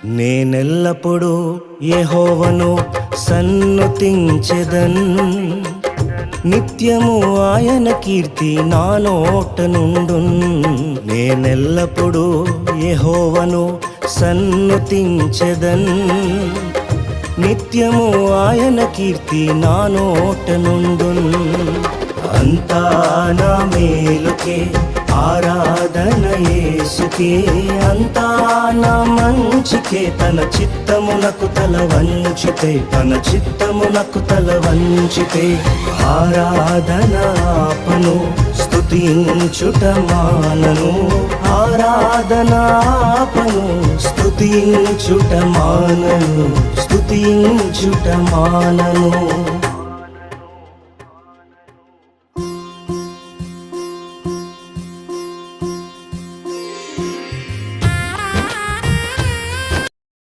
నేనెల్లప్పుడూ యెహోవాను సన్నుతించెదన్, నిత్యము ఆయన కీర్తి నా నోట నుండున్. నేనెల్లప్పుడూ యెహోవాను సన్నుతించెదన్, నిత్యము ఆయన కీర్తి నా నోట నుండున్. అంతా నా మేలుకే ఆరాధన యేసుకే, అంతా నా మంచికే. తన చిత్తమునకు తల వంచితే, తన చిత్తమునకు తల వంచితే ఆరాధన ఆపను, స్తుతించుట మానను. ఆరాధన ఆపను, స్తుతించుట మానను, స్తుతించుట మానను.